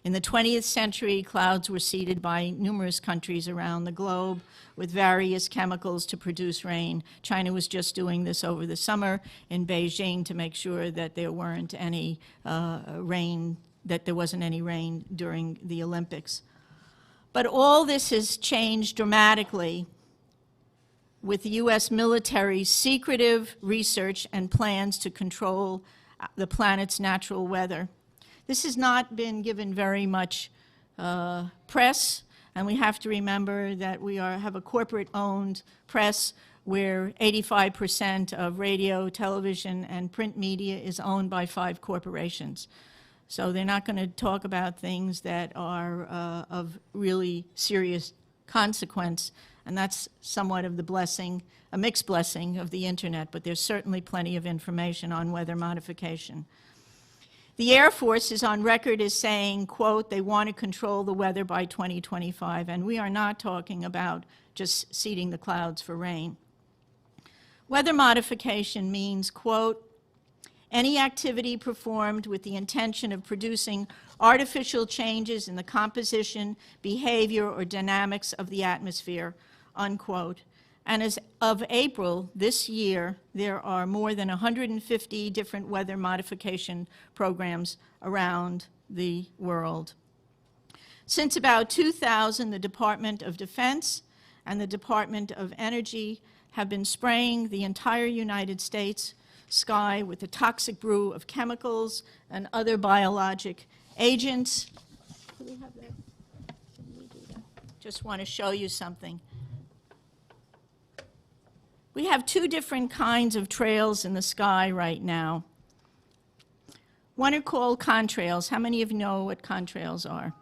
In the 20th century, clouds were seeded by numerous countries around the globe with various chemicals to produce rain. China was just doing this over the summer in Beijing to make sure that there weren't any rain, that there wasn't any rain during the Olympics. But all this has changed dramatically with the U.S. military's secretive research and plans to control the planet's natural weather. This has not been given very much press, and we have to remember that we have a corporate-owned press where 85% of radio, television, and print media is owned by 5 corporations. So they're not going to talk about things that are of really serious consequence, and that's somewhat of the blessing, a mixed blessing of the internet, but there's certainly plenty of information on weather modification. The Air Force is on record as saying, quote, they want to control the weather by 2025, and we are not talking about just seeding the clouds for rain. Weather modification means, quote, any activity performed with the intention of producing artificial changes in the composition, behavior, or dynamics of the atmosphere, unquote. And as of April this year, there are more than 150 different weather modification programs around the world. Since about 2000, the Department of Defense and the Department of Energy have been spraying the entire United States sky with a toxic brew of chemicals and other biologic agents. Do we have that? Can we do that? Just want to show you something. We have 2 different kinds of trails in the sky right now. One are called contrails. How many of you know what contrails are?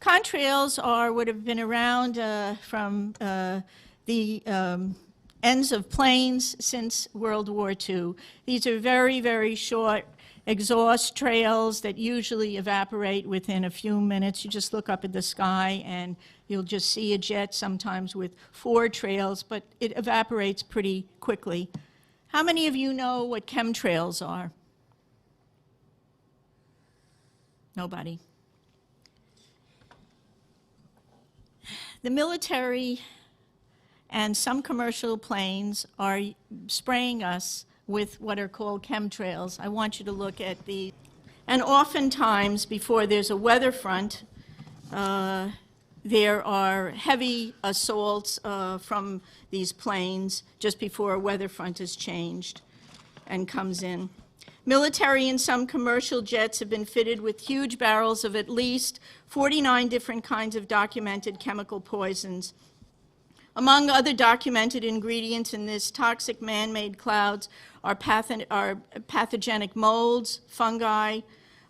Contrails are what have been around from the ends of planes since World War II. These are very, very short exhaust trails that usually evaporate within a few minutes. You just look up at the sky and you'll just see a jet, sometimes with 4 trails, but it evaporates pretty quickly. How many of you know what chemtrails are? Nobody. The military and some commercial planes are spraying us with what are called chemtrails. I want you to look at these. And oftentimes, before there's a weather front, there are heavy assaults from these planes just before a weather front is changed and comes in. Military and some commercial jets have been fitted with huge barrels of at least 49 different kinds of documented chemical poisons. Among other documented ingredients in this toxic man-made clouds are pathogenic molds, fungi,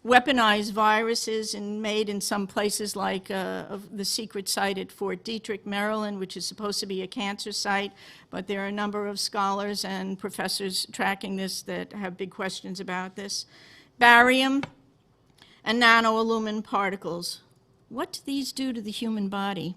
weaponized viruses, and made in some places like the secret site at Fort Detrick, Maryland, which is supposed to be a cancer site, but there are a number of scholars and professors tracking this that have big questions about this. Barium and nanoaluminum particles. What do these do to the human body?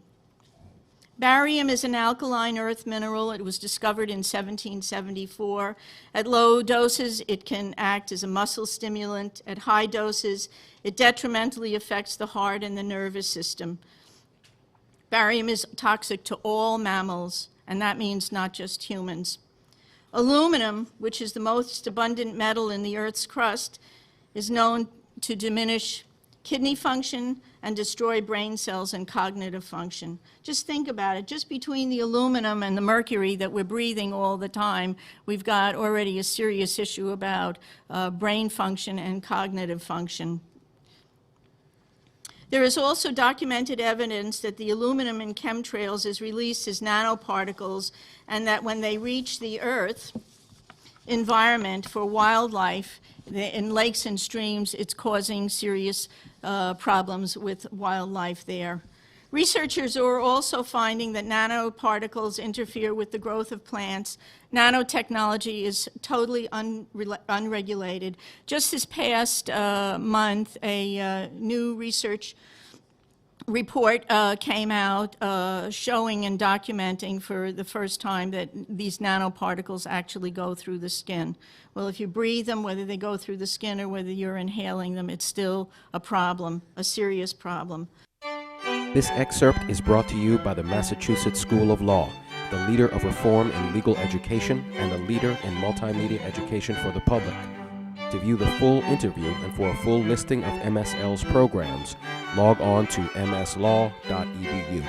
Barium is an alkaline earth mineral. It was discovered in 1774. At low doses, it can act as a muscle stimulant. At high doses, it detrimentally affects the heart and the nervous system. Barium is toxic to all mammals, and that means not just humans. Aluminum, which is the most abundant metal in the Earth's crust, is known to diminish kidney function and destroy brain cells and cognitive function. Just think about it. Just between the aluminum and the mercury that we're breathing all the time, we've got already a serious issue about brain function and cognitive function. There is also documented evidence that the aluminum in chemtrails is released as nanoparticles, and that when they reach the Earth environment for wildlife, in lakes and streams, it's causing serious problems with wildlife there. Researchers are also finding that nanoparticles interfere with the growth of plants. Nanotechnology is totally unregulated. Just this past month, a new research report came out showing and documenting for the first time that these nanoparticles actually go through the skin. Well, if you breathe them, whether they go through the skin or whether you're inhaling them, it's still a problem, a serious problem. This excerpt is brought to you by the Massachusetts School of Law, the leader of reform in legal education and a leader in multimedia education for the public. To view the full interview and for a full listing of MSL's programs, log on to mslaw.edu.